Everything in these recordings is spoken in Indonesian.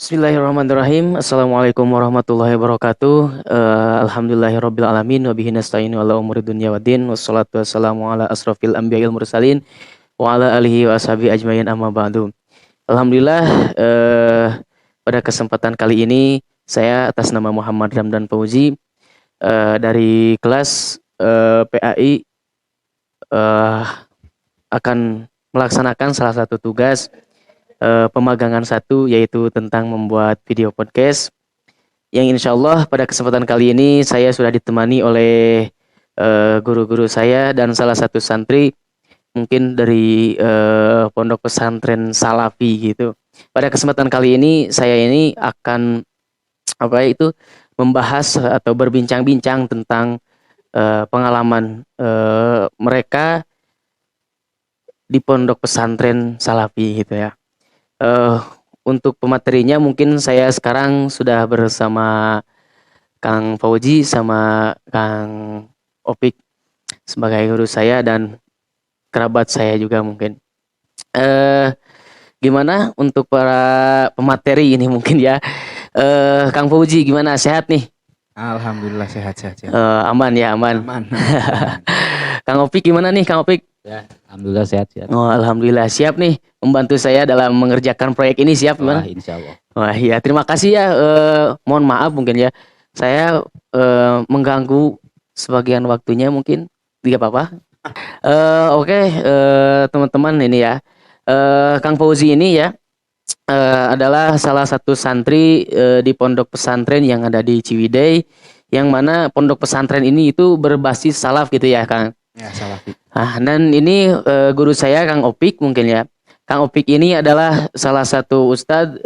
Bismillahirrahmanirrahim. Assalamualaikum warahmatullahi wabarakatuh. Alhamdulillahirabbil alamin wa bihi nasta'inu ala umuri dunya waddin. Wassalatu wassalamu ala asrofil anbiya'il mursalin wa ala alihi wa ashabi ajmain amma ba'du. Alhamdulillah pada kesempatan kali ini saya atas nama Muhammad Ramdan Fauzi dari kelas PAI akan melaksanakan salah satu tugas pemagangan satu, yaitu tentang membuat video podcast, yang insya Allah pada kesempatan kali ini saya sudah ditemani oleh guru-guru saya dan salah satu santri mungkin dari pondok pesantren Salafi gitu. Pada kesempatan kali ini saya ini akan membahas atau berbincang-bincang tentang pengalaman mereka di pondok pesantren Salafi gitu ya. Uh, untuk pematerinya mungkin saya sekarang sudah bersama Kang Fauzi sama Kang Opik sebagai guru saya dan kerabat saya juga mungkin. Gimana untuk para pemateri ini mungkin ya. Kang Fauzi gimana, sehat nih? Alhamdulillah sehat-sehat. Aman ya, aman. Aman. Kang Opik gimana nih, Kang Opik? Ya, alhamdulillah sehat. Oh, alhamdulillah siap nih membantu saya dalam mengerjakan proyek ini, siap gimana? Wah, insya Allah. Wah iya, terima kasih ya. Mohon maaf mungkin ya, saya mengganggu sebagian waktunya mungkin, tidak apa-apa. Oke, teman-teman ini ya, Kang Fauzi ini ya adalah salah satu santri di pondok pesantren yang ada di Ciwidey, yang mana pondok pesantren ini itu berbasis salaf gitu ya, Kang. Ya, salafi. Dan ini guru saya Kang Opik mungkin ya. Kang Opik ini adalah salah satu ustadz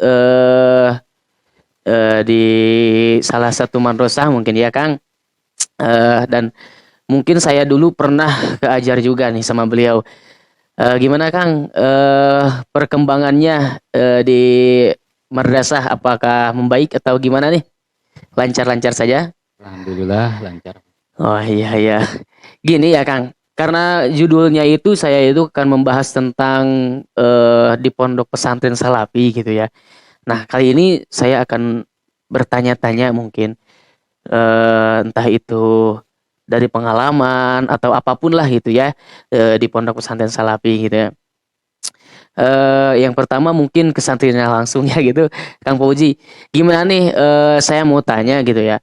di salah satu madrasah mungkin ya, Kang. Dan mungkin saya dulu pernah keajar juga nih sama beliau. Gimana Kang perkembangannya di madrasah, apakah membaik atau gimana nih? Lancar-lancar saja? Alhamdulillah lancar. Oh iya ya. Gini ya Kang, karena judulnya itu saya itu akan membahas tentang di pondok pesantren Salafi gitu ya. Nah kali ini saya akan bertanya-tanya mungkin entah itu dari pengalaman atau apapun lah gitu ya di pondok pesantren Salafi gitu ya. Yang pertama mungkin ke santrinya langsung ya gitu, Kang Fauzi. Gimana nih? Saya mau tanya gitu ya.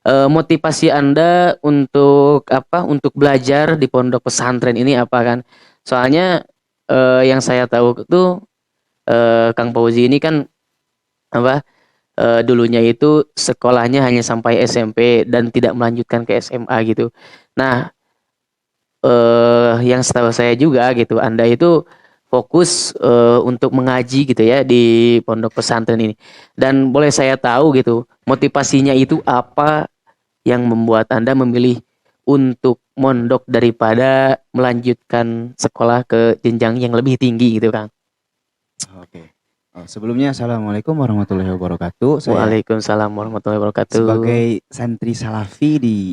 Motivasi Anda untuk apa? Untuk belajar di pondok pesantren ini apa kan? Soalnya yang saya tahu itu Kang Fauzi ini kan apa? Dulunya itu sekolahnya hanya sampai SMP dan tidak melanjutkan ke SMA gitu. Nah, yang setahu saya juga gitu, Anda itu fokus untuk mengaji gitu ya di pondok pesantren ini. Dan boleh saya tahu gitu, motivasinya itu apa yang membuat Anda memilih untuk mondok daripada melanjutkan sekolah ke jenjang yang lebih tinggi gitu, Kang? Oke. Sebelumnya assalamualaikum warahmatullahi wabarakatuh. Saya Waalaikumsalam warahmatullahi wabarakatuh. sebagai santri salafi di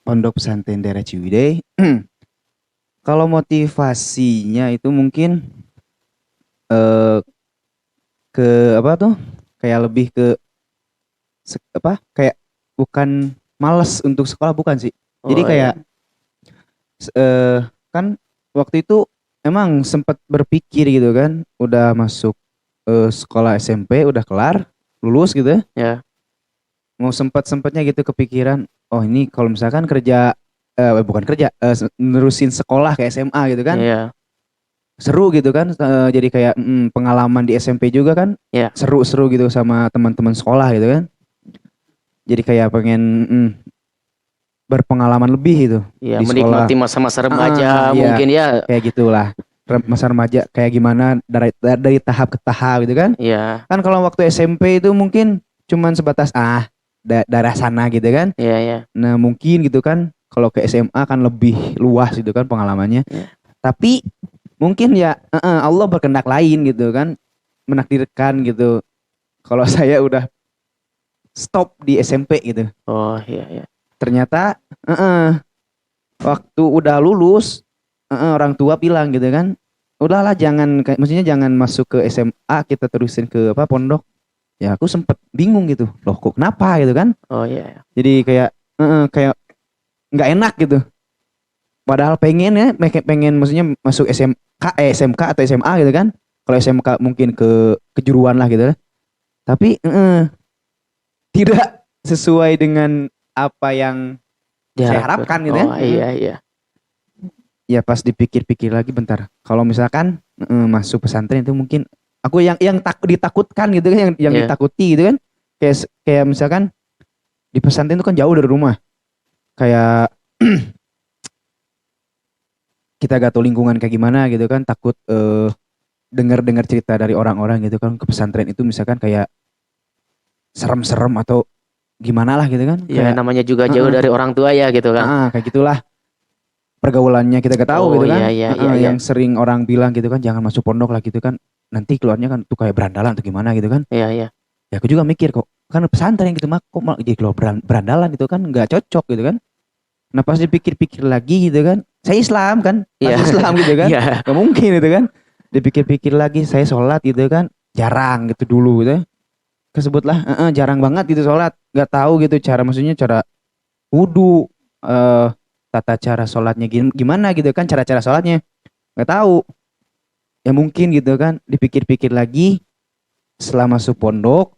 pondok pesantren daerah Ciwidey, kalau motivasinya itu mungkin ke apa tuh? Kayak lebih ke kayak bukan malas untuk sekolah, bukan sih. Jadi Oh kayak ya. kan waktu itu emang sempat berpikir gitu kan, udah masuk sekolah SMP, udah kelar, lulus gitu ya. Ya. Mau sempat-sempatnya gitu kepikiran, oh ini kalau misalkan kerja bukan kerja, nerusin sekolah ke SMA gitu kan. Iya. Seru gitu kan, jadi kayak pengalaman di SMP juga kan. Ya. Seru-seru gitu sama teman-teman sekolah gitu kan. Jadi kayak pengen berpengalaman lebih gitu Ya, di sekolah. menikmati masa-masa remaja Iya, mungkin ya. kayak gitulah. Masa remaja kayak gimana dari tahap ke tahap gitu kan. Iya. Kan kalau waktu SMP itu mungkin cuman sebatas daerah sana gitu kan. Iya, iya. Nah mungkin gitu kan kalau ke SMA kan lebih luas gitu kan pengalamannya. Ya. Tapi mungkin ya Allah berkehendak lain gitu kan, menakdirkan gitu. Kalau saya udah stop di SMP gitu. Oh iya, iya. Ternyata waktu udah lulus orang tua bilang gitu kan, udahlah jangan, maksudnya jangan masuk ke SMA, kita terusin ke pondok. Ya aku sempet bingung gitu. Loh kok kenapa gitu kan? Oh iya. Jadi kayak nggak enak gitu. Padahal pengen ya, pengen maksudnya masuk SMK atau SMA gitu kan. Kalau SMK mungkin ke kejuruan lah gitu lah. Tapi tidak sesuai dengan apa yang saya Diharapkan. harapkan gitu kan. Oh iya iya. Ya pas dipikir-pikir lagi bentar. Kalau misalkan masuk pesantren itu mungkin aku yang ditakutkan gitu kan, yang Iya. ditakuti gitu kan. Kayak misalkan di pesantren itu kan jauh dari rumah. Kayak kita gak tahu lingkungan kayak gimana gitu kan, takut dengar-dengar cerita dari orang-orang gitu kan ke pesantren itu misalkan kayak serem-serem atau gimana lah gitu kan. Ya Kayak namanya juga jauh dari orang tua ya gitu kan. kayak gitulah pergaulannya kita gak tahu Oh gitu kan. iya iya iya iya. Yang sering orang bilang gitu kan jangan masuk pondok lah gitu kan. Nanti keluarnya kan tuh kayak berandalan atau gimana gitu kan. Iya iya. Ya aku juga mikir kok kan pesantren gitu mah kok malah jadi keluar berandalan itu kan nggak cocok gitu kan. Nah pas dipikir-pikir lagi gitu kan, saya Islam kan, Iya. masih Islam gitu kan, Iya. nggak mungkin gitu kan. Dipikir-pikir lagi saya sholat gitu kan, jarang gitu dulu gitu. Kesebutlah jarang banget gitu sholat, nggak tahu gitu cara maksudnya cara wudhu, tata cara sholatnya gimana gitu kan, cara-cara sholatnya nggak tahu. Ya mungkin gitu kan, dipikir-pikir lagi setelah masuk pondok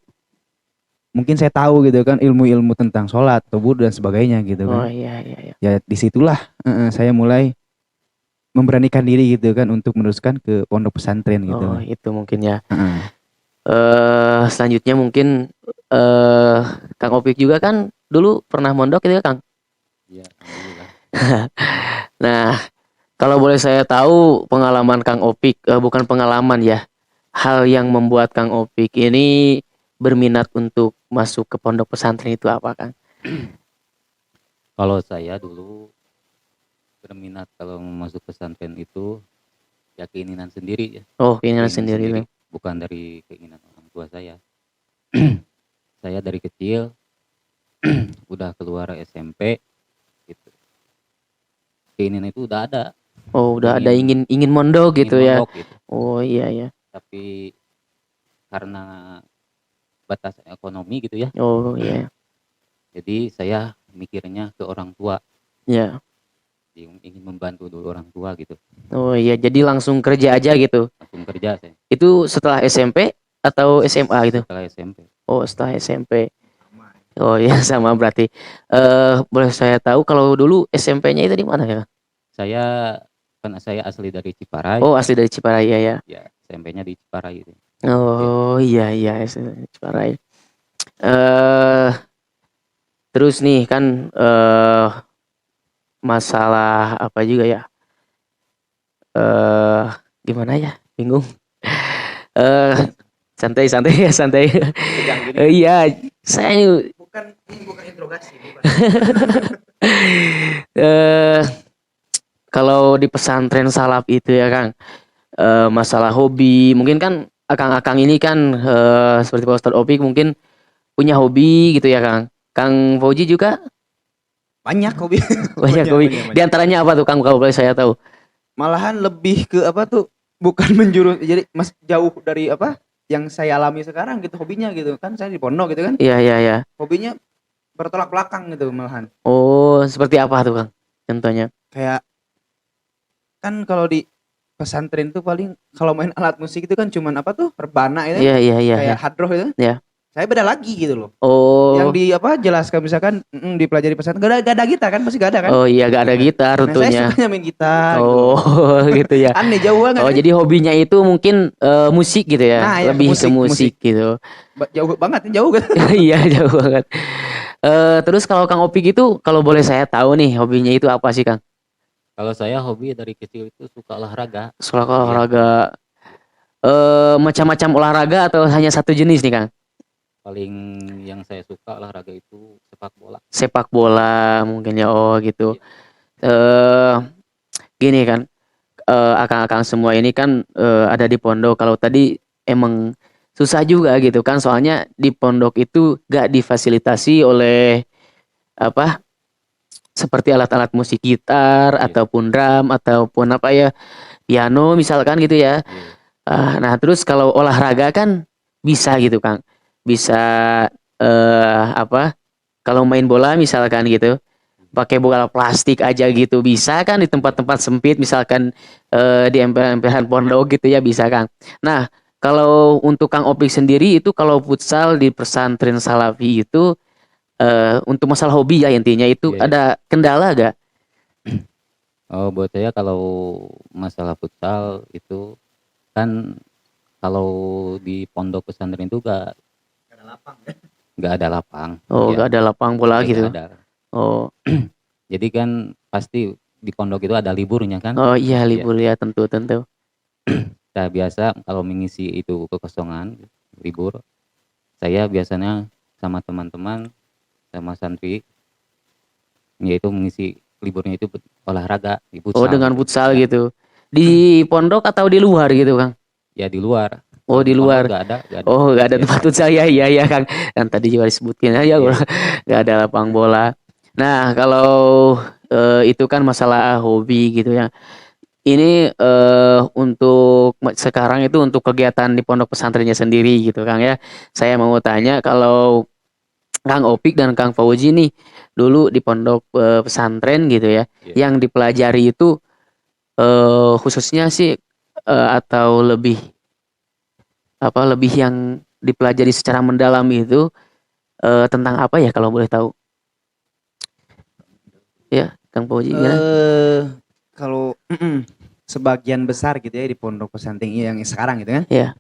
mungkin saya tahu gitu kan ilmu-ilmu tentang sholat, wudhu dan sebagainya gitu Oh kan. iya iya iya. Ya disitulah saya mulai memberanikan diri gitu kan untuk meneruskan ke pondok pesantren gitu. Oh itu mungkin ya. Heeh. Selanjutnya mungkin eh Kang Opik juga kan dulu pernah mondok gitu ya Kang. Iya, alhamdulillah. Nah, kalau boleh saya tahu pengalaman Kang Opik, bukan pengalaman ya, hal yang membuat Kang Opik ini berminat untuk masuk ke pondok pesantren itu apa Kang? Kalau saya dulu berminat kalau masuk pesantren itu ya keinginan sendiri ya, Oh, keinginan keinginan sendiri sendiri, tuh. bukan dari keinginan orang tua saya. Saya dari kecil udah keluar SMP gitu. Keinginan itu udah ada, Oh, udah ada ingin ingin mondok ingin gitu ya. mondok gitu. Oh iya ya. Tapi karena batas ekonomi gitu ya, Oh iya. jadi saya mikirnya ke orang tua, Ya. ingin membantu dulu orang tua gitu. Oh iya, jadi langsung kerja aja gitu. Langsung kerja saya Itu setelah SMP atau SMA gitu? setelah SMP. Oh, setelah SMP. Oh iya sama berarti. Boleh saya tahu kalau dulu SMP-nya itu di mana ya? Saya karena saya asli dari Ciparai, Oh, asli dari Ciparai ya. ya SMP-nya di Ciparai itu. Oh iya iya asli dari Ciparai. Eh terus nih kan masalah apa juga ya? Eh gimana ya? Bingung. Eh santai santai ya santai. Iya, saya ini Ini bukan interogasi. eh kalau di pesantren salaf itu ya Kang, masalah hobi, mungkin kan akang-akang ini kan seperti Pak Ustadz Opik mungkin punya hobi gitu ya Kang. Kang Fauji juga Banyak hobi. banyak hobi. Di antaranya apa tuh Kang kalau boleh saya tahu? Malahan lebih ke apa tuh? Bukan menjurus jadi mas jauh dari apa yang saya alami sekarang gitu hobinya gitu kan saya di pondok gitu kan Iya iya iya. hobinya bertolak belakang gitu malahan Oh, seperti apa tuh Kang? Contohnya? kayak kan kalau di pesantren tuh paling kalau main alat musik itu kan cuman apa tuh rebana itu Iya iya iya. kayak Iya. hadroh itu Iya. saya beda lagi gitu loh Oh. yang di apa jelaskan misalkan dipelajari pesantren gak ada gitar kan masih gak ada kan Oh iya gak ada gitar nah, saya tentunya. sukanya main gitar gitu. Oh, gitu ya. Aneh jauh banget Oh, ya. jadi hobinya itu mungkin musik gitu ya. Nah, ya, Lebih ke musik gitu. Jauh banget jauh kan Iya, jauh banget. Terus kalau Kang Opik itu kalau boleh saya tahu nih hobinya itu apa sih Kang? Kalau saya hobi dari kecil itu suka olahraga. Soal Iya. olahraga macam-macam olahraga atau hanya satu jenis nih Kang? Paling yang saya suka olahraga itu sepak bola. Sepak bola mungkin ya. Oh, gitu. Eh gini kan. Akang-akang semua ini kan ada di pondok. Kalau tadi emang susah juga gitu kan. Soalnya di pondok itu gak difasilitasi oleh apa? Seperti alat-alat musik gitar Iya. ataupun drum ataupun apa ya piano misalkan gitu ya. Iya. Nah terus kalau olahraga kan bisa gitu Kang, bisa apa? Kalau main bola misalkan gitu, pakai bola plastik aja gitu bisa kan di tempat-tempat sempit misalkan di emper-emperan pondok gitu ya bisa Kang. Nah, kalau untuk Kang Opik sendiri itu kalau futsal di pesantren Salafi itu untuk masalah hobi ya intinya itu Iya, iya. ada kendala gak? Oh, buat saya kalau masalah futsal itu kan kalau di pondok pesantren itu nggak ada lapang. Oh, Ya, gak ada lapang bola nggak gitu. ada. Oh, Jadi kan pasti di pondok itu ada liburnya kan. oh iya Iya. libur ya tentu. Saya biasa kalau mengisi itu kekosongan libur, saya biasanya sama teman-teman sama santri yaitu mengisi liburnya itu olahraga di Oh futsal. dengan futsal Ya, gitu. Di pondok atau di luar gitu Kang? ya di luar. Oh Kalau di di pondok luar. nggak ada Oh, nggak ada ya. tempat futsal ya, iya Kang. Yang tadi juga disebutin aja, Iya, iya. nggak ada lapang bola. Nah, kalau itu kan masalah hobi gitu ya. Ini untuk sekarang itu untuk kegiatan di pondok pesantrennya sendiri gitu Kang ya. Saya mau tanya kalau Kang Opik dan Kang Fauzi nih dulu di pondok pesantren gitu ya, Iya. yang dipelajari itu khususnya sih atau lebih yang dipelajari secara mendalam itu tentang apa ya kalau boleh tahu? Ya, Kang Fauzi gimana? Kalau sebagian besar gitu ya di pondok pesantren yang sekarang gitu kan, Ya,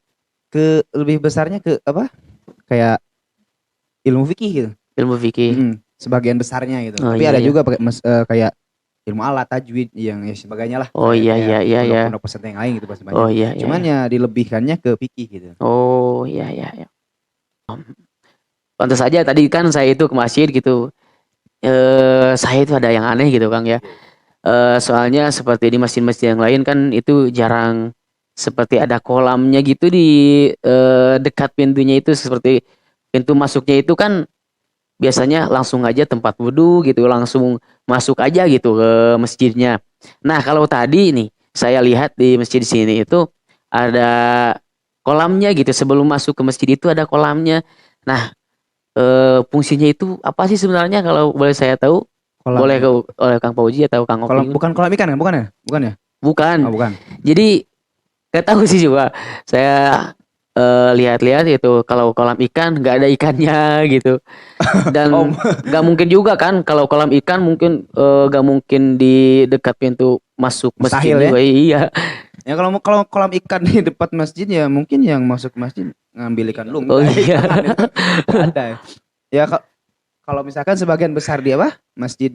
ke lebih besarnya ke apa? Kayak ilmu fikih gitu. ilmu fikih. Sebagian besarnya gitu. Oh Tapi iya ada ya. juga pakai kayak ilmu alat tajwid yang ya sebagainya lah. Oh iya Kayak iya. pondok-pondok pesantren yang lain gitu pasti banyak. Oh iya Cuman iya. ya dilebihkannya ke fikih gitu. Oh iya. Pantas saja tadi kan saya itu ke masjid gitu. Saya itu ada yang aneh gitu Kang ya. Soalnya seperti di masjid-masjid yang lain kan itu jarang seperti ada kolamnya gitu di dekat pintunya itu seperti pintu masuknya itu kan biasanya langsung aja tempat wudhu gitu langsung masuk aja gitu ke masjidnya. Nah kalau tadi nih saya lihat di masjid sini itu ada kolamnya gitu sebelum masuk ke masjid itu ada kolamnya. Nah fungsinya itu apa sih sebenarnya kalau boleh saya tahu? Kolam Boleh ke oleh Kang Pauji atau Kang kolam Oping? bukan kolam ikan kan? Bukan ya? Bukan ya? Bukan. Oh, bukan. Jadi gak tahu sih juga. Saya lihat-lihat itu kalau kolam ikan nggak ada ikannya gitu. Oh, Dan nggak mungkin juga kan kalau kolam ikan mungkin nggak mungkin di dekat pintu masuk masjid mustahil ya. juga. Iya. Ya kalau kolam ikan di depan masjid ya mungkin yang masuk masjid ngambil ikan lu Oh enggak ya, iya. jangan itu. Enggak ada. Ya kalau misalkan sebagian besar dia apa? Masjid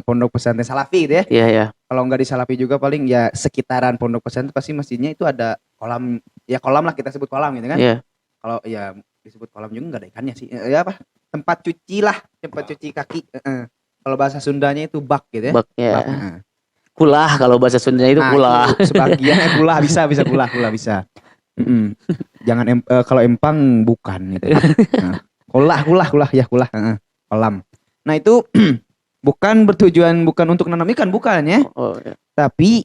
pondok pesantren Salafi gitu ya. Iya ya. Kalau nggak di Salafi juga paling ya sekitaran pondok pesantren pasti masjidnya itu ada kolam, ya kolam lah kita sebut kolam gitu kan. Iya. Kalau ya disebut kolam juga nggak ada ikannya sih. Ya apa? Tempat cuci lah, tempat cuci kaki. Kalau bahasa Sundanya itu bak gitu ya. Bak ya. Bak. Kulah kalau bahasa Sundanya itu Nah, kulah. itu sebagian kulah bisa kulah bisa. Jangan kalau empang bukan gitu. Nah, kulah ya kulah. Kolam. Nah itu bukan untuk nanam ikan bukan ya. Oh, iya. Tapi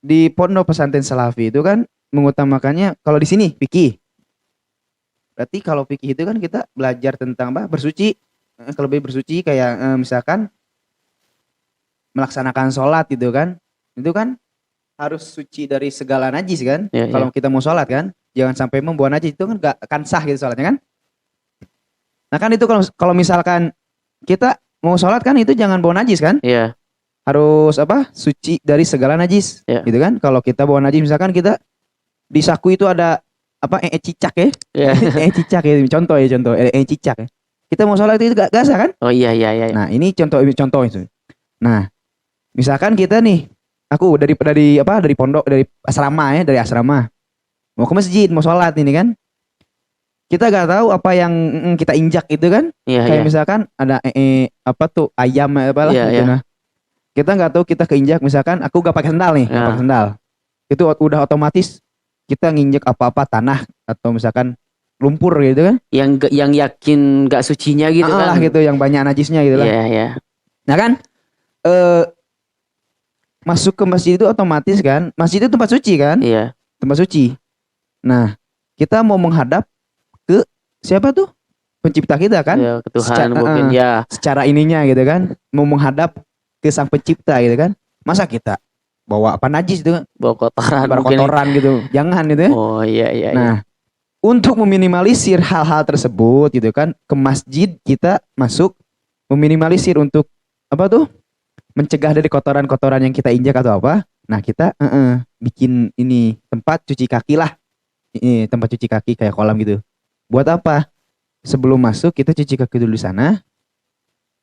di pondok pesantren Salafi itu kan mengutamakannya kalau di sini fikih. Berarti kalau fikih itu kan kita belajar tentang apa? Bersuci. Kalau lebih bersuci kayak misalkan melaksanakan sholat gitu kan. Itu kan harus suci dari segala najis kan. Iya, Kalau kita mau sholat kan, jangan sampai membawa najis itu kan gak akan sah gitu sholatnya kan. Nah kan itu kalau misalkan kita mau sholat kan itu jangan bawa najis kan. Iya. Harus apa? Suci dari segala najis. Iya. Gitu kan. Kalau kita bawa najis misalkan kita di saku itu ada apa cicak ya. Iya. Cicak ya contoh cicak ya. Kita mau sholat itu gak sah kan. Oh iya. Nah ini contoh itu. Nah misalkan kita nih, aku dari pondok, dari asrama mau ke masjid, mau sholat ini kan, kita gak tahu apa yang kita injak itu kan, Iya. kayak misalkan ada apa tuh ayam apalah Iya, gitu. iya. Nah kita nggak tahu kita keinjak, misalkan aku gak pakai sendal nih, Ya. pakai sendal, itu udah otomatis kita nginjek apa tanah atau misalkan lumpur gitu kan, Yang yakin gak sucinya gitu kan. lah gitu yang banyak najisnya gitu lah. Iya. Nah kan masuk ke masjid itu otomatis kan, masjid itu tempat suci kan, Iya. tempat suci. Nah, kita mau menghadap ke siapa tuh? Pencipta kita kan? Ya, ke Tuhan mungkin ya. Secara ininya gitu kan, mau menghadap ke sang pencipta gitu kan. Masa kita bawa apa najis itu kan? Bawa kotoran Bar mungkin. kotoran gitu. Jangan gitu ya. Oh iya iya iya. Nah, untuk meminimalisir hal-hal tersebut gitu kan, ke masjid kita masuk meminimalisir untuk apa tuh? Mencegah dari kotoran-kotoran yang kita injak atau apa. Nah, kita bikin ini tempat cuci kaki lah. Ini tempat cuci kaki kayak kolam gitu. Buat apa? Sebelum masuk kita cuci kaki dulu di sana.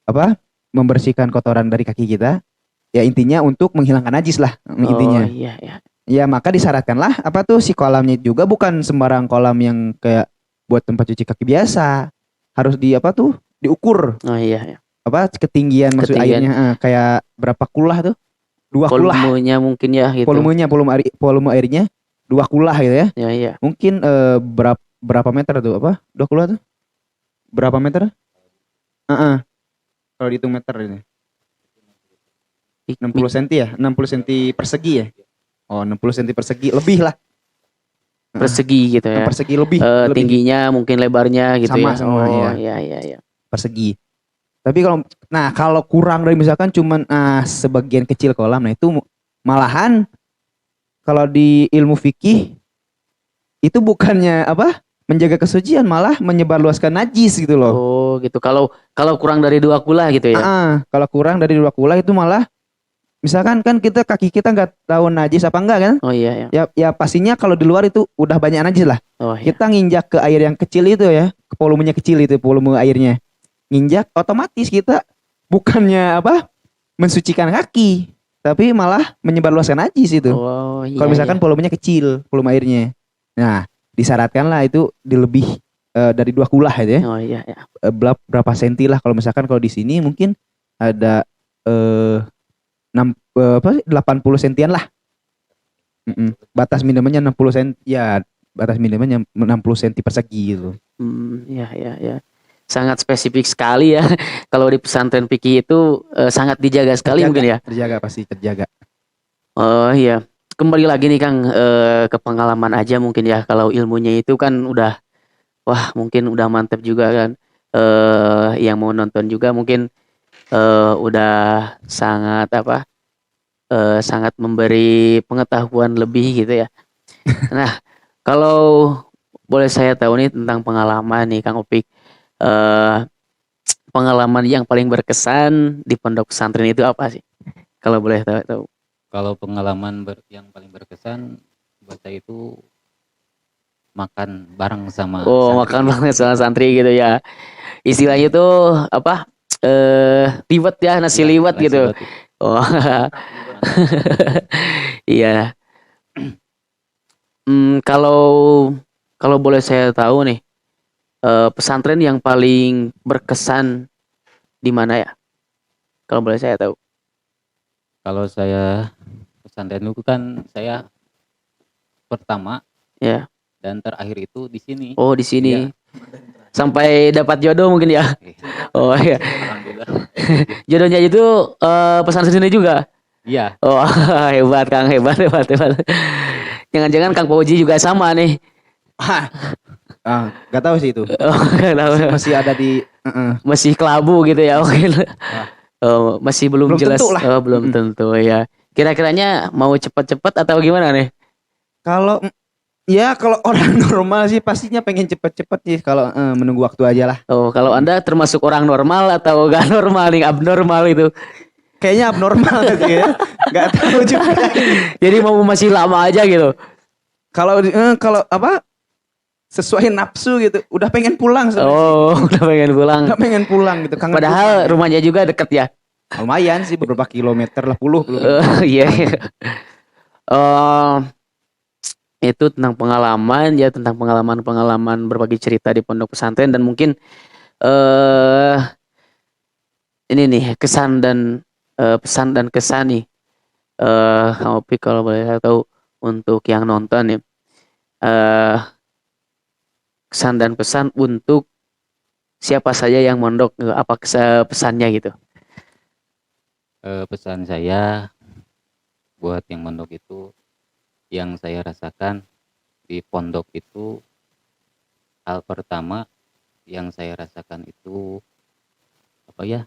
Apa? Membersihkan kotoran dari kaki kita. Ya intinya untuk menghilangkan najis lah intinya. Oh iya iya. Ya maka disyaratkanlah apa tuh si kolamnya juga bukan sembarang kolam yang kayak buat tempat cuci kaki biasa. Harus di apa tuh? Diukur Oh iya iya. apa ketinggian maksud Ketinggian. airnya kayak berapa kulah tuh? 2 kulah. Volumenya mungkin ya gitu. Volume airnya 2 kulah gitu ya. Ya iya. Mungkin berapa meter tuh apa? 2 kulah tuh? Berapa meter? Kalau dihitung meter ini. 60 cm ya? 60 cm persegi ya? Oh, 60 cm persegi lebih lah. Persegi gitu ya. Persegi lebih. Tingginya mungkin lebarnya gitu Sama, ya. sama, Oh iya. iya iya iya. Persegi. Tapi kalau kurang dari misalkan cuman sebagian kecil kolam, nah itu malahan kalau di ilmu fikih itu bukannya apa? Menjaga kesucian, malah menyebarluaskan najis gitu loh. Oh gitu. Kalau kurang dari 2 kulah gitu ya. Kalau kurang dari 2 kulah itu malah misalkan kan kaki kita nggak tahu najis apa enggak kan? Oh iya ya. Ya pastinya kalau di luar itu udah banyak najis lah. Oh iya. Kita nginjak ke air yang kecil itu ya, ke volumenya kecil itu, volume airnya. Nginjak otomatis kita bukannya apa? Mensucikan kaki, tapi malah menyebarluaskan najis itu. Oh iya. Kalau misalkan volumenya kecil, volume airnya. Nah, disyaratkan lah itu dilebih dari 2 kulah gitu ya. Oh iya ya. Berapa senti lah kalau misalkan kalau di sini mungkin ada 80 sentian lah. Batas minimalnya 60 senti ya, batas minimalnya 60 senti persegi gitu. Ya ya ya. Sangat spesifik sekali ya. Kalau di pesantren fikih itu sangat dijaga sekali mungkin ya. Terjaga pasti terjaga. Oh iya. Kembali lagi nih Kang ke pengalaman aja mungkin ya. Kalau ilmunya itu kan udah wah mungkin udah mantep juga kan. Yang mau nonton juga mungkin udah sangat apa? Sangat memberi pengetahuan lebih gitu ya. Nah, kalau boleh saya tahu nih tentang pengalaman nih Kang Opik. Pengalaman yang paling berkesan di pondok pesantren itu apa sih? Kalau boleh tahu. Kalau pengalaman yang paling berkesan buat saya itu makan bareng sama Oh, santri. makan banget sama santri gitu ya. Istilahnya itu apa? Liwet ya, nasi liwet Nasi gitu. liwet. Oh. Iya. Kalau boleh saya tahu nih, pesantren yang paling berkesan di mana ya? Kalau boleh saya tahu. Kalau saya pesantren itu kan saya pertama Ya. dan terakhir itu di sini. Oh, di sini. Iya. Sampai dapat jodoh mungkin ya. Oh iya. Alhamdulillah. Jodohnya itu pesantren sini juga. Iya. Oh, hebat Kang, hebat. Jangan-jangan Kang Pauji juga sama nih. Gak tahu sih itu. Oh, nggak tahu. Masih ada di Masih kelabu gitu ya mungkin. Oh, masih belum jelas. tentu lah. Oh, belum tentu ya. Kira-kiranya mau cepat-cepat atau gimana nih? Kalau orang normal sih pastinya pengen cepet-cepet sih kalau menunggu waktu aja lah. Oh, kalau Anda termasuk orang normal atau gak normal nih, abnormal itu? Kayaknya abnormal gitu ya. Gak tahu juga. Jadi mau masih lama aja gitu. Kalau apa sesuai nafsu gitu, udah pengen pulang sebenarnya. Oh, udah pengen pulang. Udah pengen pulang gitu. Kangen Padahal pulang. rumahnya juga deket ya. Lumayan sih beberapa kilometer lah, puluh. Iya. Itu tentang pengalaman ya, tentang pengalaman berbagi cerita di pondok pesantren dan mungkin ini nih kesan dan pesan dan kesan nih Kang Opik kalau boleh tahu untuk yang nonton ya, kesan dan pesan untuk siapa saja yang mondok, apa pesannya gitu? Pesan saya buat yang mondok itu, yang saya rasakan di pondok itu hal pertama yang saya rasakan itu apa ya,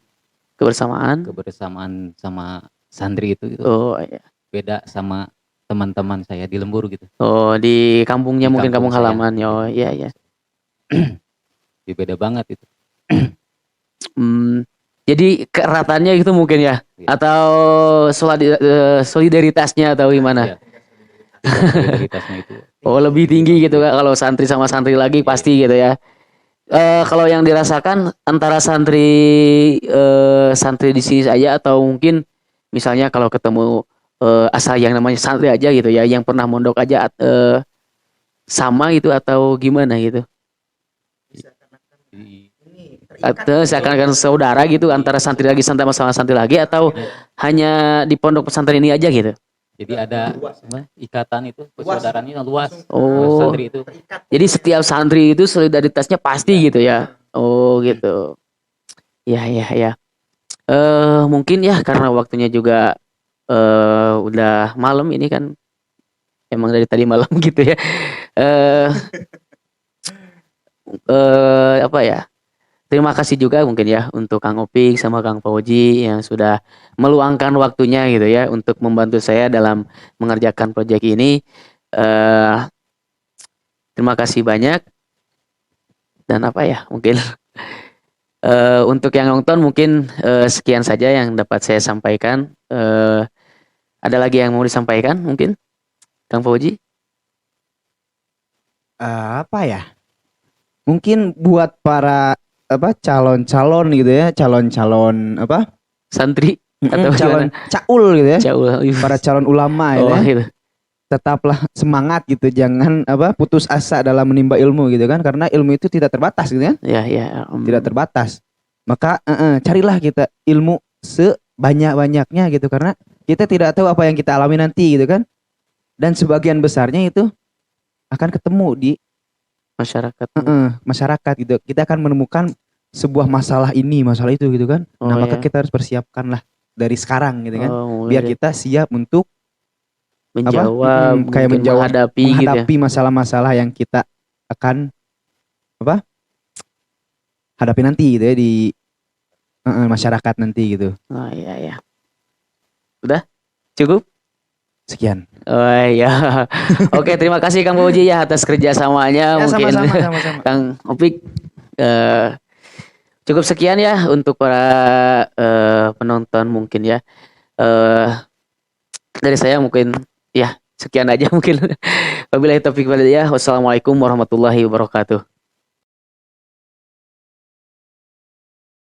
Kebersamaan. kebersamaan sama santri itu gitu Oh iya. beda sama teman-teman saya di lembur gitu, Oh di kampungnya di mungkin kampung kampung saya. halaman. Oh iya iya. Jadi beda banget itu. Jadi keeratannya gitu mungkin ya, Iya. atau solidaritasnya atau gimana? Iya, tingkat solidaritasnya itu. Oh lebih tinggi gitu Kak, kalau santri sama santri lagi pasti gitu ya. Kalau yang dirasakan antara santri di sini saja atau mungkin misalnya kalau ketemu asal yang namanya santri aja gitu ya, yang pernah mondok aja sama gitu atau gimana gitu? Jadi, Atau seakan-akan saudara gitu antara santri lagi sama santri lagi atau hanya di pondok pesantren ini aja gitu? jadi ada apa, ikatan itu persaudaraannya luas. Oh. Santri itu Jadi setiap santri itu solidaritasnya pasti gitu ya. Oh gitu. Ya ya ya. Mungkin ya karena waktunya juga udah malam ini kan, emang dari tadi malam gitu ya. Eh Apa ya? Terima kasih juga mungkin ya untuk Kang Opik sama Kang Fauji yang sudah meluangkan waktunya gitu ya untuk membantu saya dalam mengerjakan proyek ini. Eh Terima kasih banyak, dan apa ya mungkin untuk yang nonton mungkin sekian saja yang dapat saya sampaikan. Ada lagi yang mau disampaikan mungkin Kang Fauji? Apa ya? Mungkin buat para apa calon-calon gitu ya, calon-calon apa? Santri atau calon gimana? caul gitu ya. Jauh. Para calon ulama gitu Oh ya. gitu. Tetaplah semangat gitu, jangan apa putus asa dalam menimba ilmu gitu kan, karena ilmu itu tidak terbatas gitu kan, Ya ya. tidak terbatas. Maka carilah kita ilmu sebanyak-banyaknya gitu, karena kita tidak tahu apa yang kita alami nanti gitu kan, dan sebagian besarnya itu akan ketemu di Masyarakat. masyarakat gitu. Kita akan menemukan sebuah masalah ini, masalah itu gitu kan. Oh, Nah, maka ya. kita harus persiapkanlah dari sekarang gitu kan, Oh, biar mulai kita siap untuk menjawab, kayak mungkin menjawab, menghadapi gitu ya. menghadapi masalah-masalah yang kita akan apa hadapi nanti gitu ya di masyarakat nanti gitu. Oh iya ya. Udah cukup? Sekian. Oh iya. Oke, terima kasih Kang Fauji ya atas kerjasamanya. Ya, Mungkin sama-sama. Kang Opik, cukup sekian ya untuk para penonton mungkin ya. Dari saya mungkin ya sekian aja mungkin. Wabillahi taufiq walhidayah. Wassalamualaikum warahmatullahi wabarakatuh.